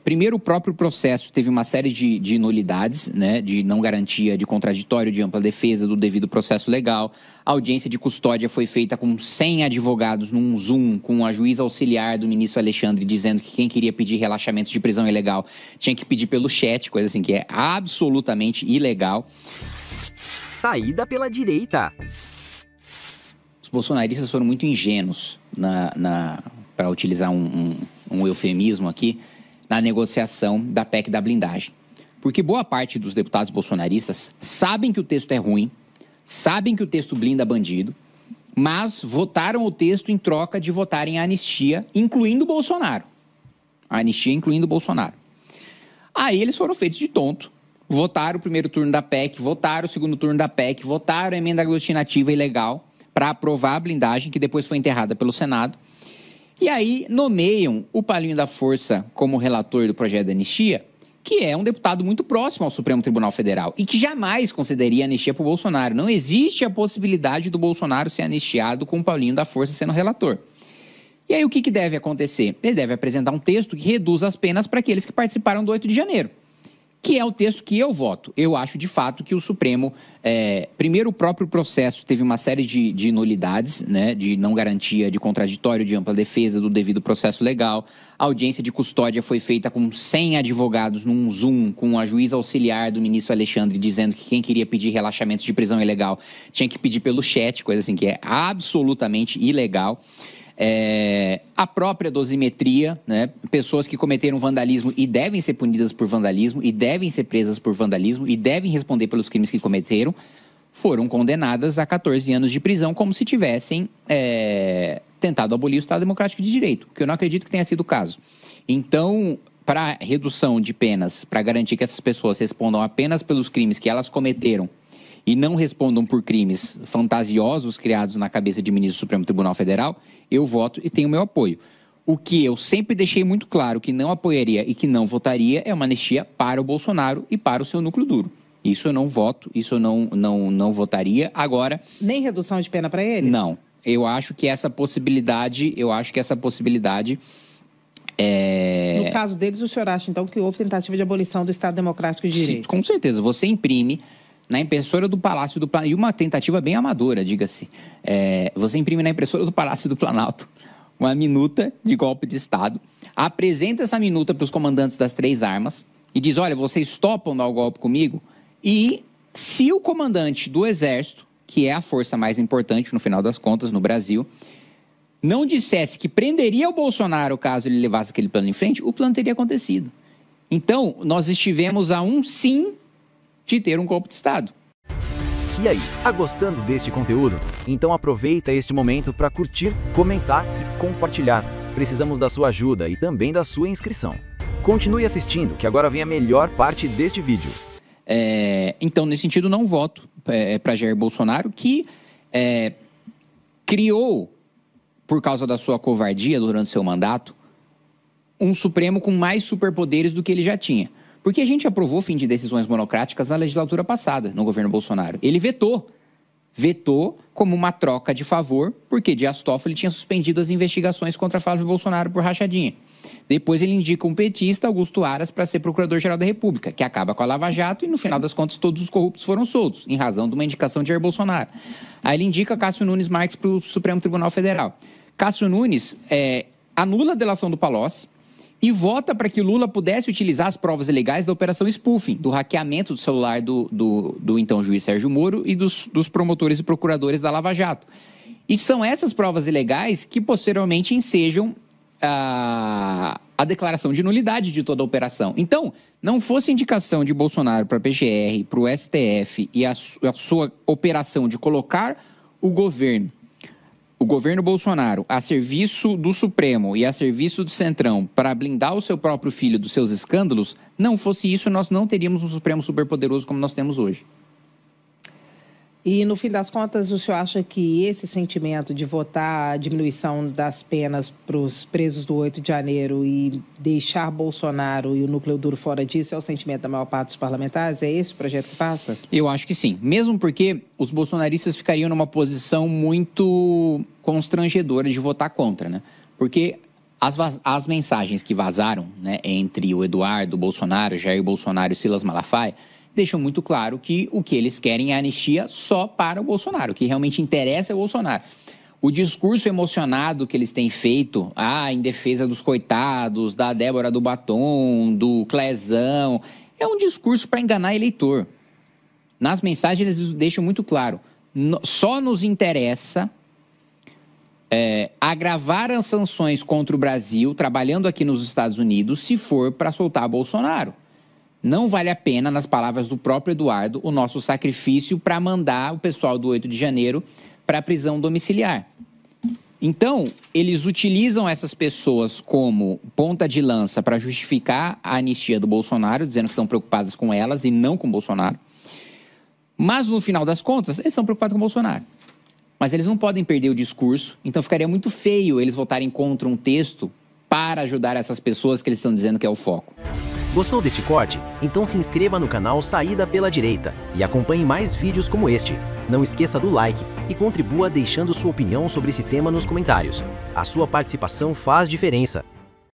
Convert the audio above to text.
Primeiro, o próprio processo teve uma série de nulidades, né, de não garantia de contraditório, de ampla defesa, do devido processo legal. A audiência de custódia foi feita com 100 advogados num Zoom, com a juíza auxiliar do ministro Alexandre dizendo que quem queria pedir relaxamento de prisão ilegal tinha que pedir pelo chat, coisa assim que é absolutamente ilegal. Saída pela direita. Os bolsonaristas foram muito ingênuos, para utilizar um eufemismo aqui, na negociação da PEC da blindagem. Porque boa parte dos deputados bolsonaristas sabem que o texto é ruim, sabem que o texto blinda bandido, mas votaram o texto em troca de votarem a anistia, incluindo o Bolsonaro. A anistia incluindo o Bolsonaro. Aí eles foram feitos de tonto. Votaram o primeiro turno da PEC, votaram o segundo turno da PEC, votaram a emenda aglutinativa ilegal para aprovar a blindagem, que depois foi enterrada pelo Senado. E aí nomeiam o Paulinho da Força como relator do projeto de anistia, que é um deputado muito próximo ao Supremo Tribunal Federal e que jamais concederia anistia para o Bolsonaro. Não existe a possibilidade do Bolsonaro ser anistiado com o Paulinho da Força sendo relator. E aí o que deve acontecer? Ele deve apresentar um texto que reduz as penas para aqueles que participaram do 8 de janeiro. Que é o texto que eu voto. Eu acho, de fato, que o Supremo... primeiro, o próprio processo teve uma série de nulidades, né, de não garantia de contraditório, de ampla defesa, do devido processo legal. A audiência de custódia foi feita com 100 advogados num Zoom, com a juíza auxiliar do ministro Alexandre dizendo que quem queria pedir relaxamento de prisão ilegal tinha que pedir pelo chat, coisa assim que é absolutamente ilegal. A própria dosimetria, né? Pessoas que cometeram vandalismo e devem ser punidas por vandalismo e devem ser presas por vandalismo e devem responder pelos crimes que cometeram, foram condenadas a 14 anos de prisão como se tivessem tentado abolir o Estado Democrático de Direito, que eu não acredito que tenha sido o caso. Então, para redução de penas, para garantir que essas pessoas respondam apenas pelos crimes que elas cometeram e não respondam por crimes fantasiosos criados na cabeça de ministro do Supremo Tribunal Federal, eu voto e tenho meu apoio. O que eu sempre deixei muito claro que não apoiaria e que não votaria é uma anistia para o Bolsonaro e para o seu núcleo duro. Isso eu não voto, isso eu não votaria. Agora... Nem redução de pena para eles? Não. Eu acho que essa possibilidade... No caso deles, o senhor acha, então, que houve tentativa de abolição do Estado Democrático de Direito? Sim, com certeza. Você imprime... na impressora do Palácio do Planalto, e uma tentativa bem amadora, diga-se, você imprime na impressora do Palácio do Planalto uma minuta de golpe de Estado, apresenta essa minuta para os comandantes das 3 armas e diz, olha, vocês topam dar o golpe comigo? E se o comandante do Exército, que é a força mais importante, no final das contas, no Brasil, não dissesse que prenderia o Bolsonaro caso ele levasse aquele plano em frente, o plano teria acontecido. Então, nós estivemos a um sim de ter um golpe de Estado. E aí, tá gostando deste conteúdo? Então aproveita este momento para curtir, comentar e compartilhar. Precisamos da sua ajuda e também da sua inscrição. Continue assistindo, que agora vem a melhor parte deste vídeo. Então, nesse sentido, não voto para Jair Bolsonaro, que criou, por causa da sua covardia durante seu mandato, um Supremo com mais superpoderes do que ele já tinha. Porque a gente aprovou o fim de decisões monocráticas na legislatura passada, no governo Bolsonaro. Ele vetou como uma troca de favor, porque Dias Toffoli tinha suspendido as investigações contra Flávio Bolsonaro por rachadinha. Depois ele indica um petista, Augusto Aras, para ser procurador-geral da República, que acaba com a Lava Jato e, no final das contas, todos os corruptos foram soltos, em razão de uma indicação de Jair Bolsonaro. Aí ele indica Cássio Nunes Marques para o Supremo Tribunal Federal. Cássio Nunes anula a delação do Palocci, e vota para que Lula pudesse utilizar as provas ilegais da Operação Spoofing, do hackeamento do celular do então juiz Sérgio Moro e dos promotores e procuradores da Lava Jato. E são essas provas ilegais que posteriormente ensejam a declaração de nulidade de toda a operação. Então, não fosse indicação de Bolsonaro para a PGR, para o STF e a sua operação de colocar o governo Bolsonaro a serviço do Supremo e a serviço do Centrão para blindar o seu próprio filho dos seus escândalos, não fosse isso, nós não teríamos um Supremo superpoderoso como nós temos hoje. E, no fim das contas, o senhor acha que esse sentimento de votar a diminuição das penas para os presos do 8 de janeiro e deixar Bolsonaro e o núcleo duro fora disso é o sentimento da maior parte dos parlamentares? É esse o projeto que passa? Eu acho que sim. Mesmo porque os bolsonaristas ficariam numa posição muito constrangedora de votar contra, né? Porque As mensagens que vazaram, né, entre o Eduardo Bolsonaro, Jair Bolsonaro e Silas Malafaia deixam muito claro que o que eles querem é anistia só para o Bolsonaro. O que realmente interessa é o Bolsonaro. O discurso emocionado que eles têm feito, em defesa dos coitados, da Débora do Batom, do Clezão, é um discurso para enganar eleitor. Nas mensagens eles deixam muito claro, só nos interessa agravar as sanções contra o Brasil, trabalhando aqui nos Estados Unidos, se for para soltar Bolsonaro. Não vale a pena, nas palavras do próprio Eduardo, o nosso sacrifício para mandar o pessoal do 8 de janeiro para a prisão domiciliar. Então, eles utilizam essas pessoas como ponta de lança para justificar a anistia do Bolsonaro, dizendo que estão preocupadas com elas e não com o Bolsonaro. Mas, no final das contas, eles estão preocupados com o Bolsonaro. Mas eles não podem perder o discurso, então ficaria muito feio eles votarem contra um texto para ajudar essas pessoas que eles estão dizendo que é o foco. Gostou deste corte? Então se inscreva no canal Saída pela Direita e acompanhe mais vídeos como este. Não esqueça do like e contribua deixando sua opinião sobre esse tema nos comentários. A sua participação faz diferença.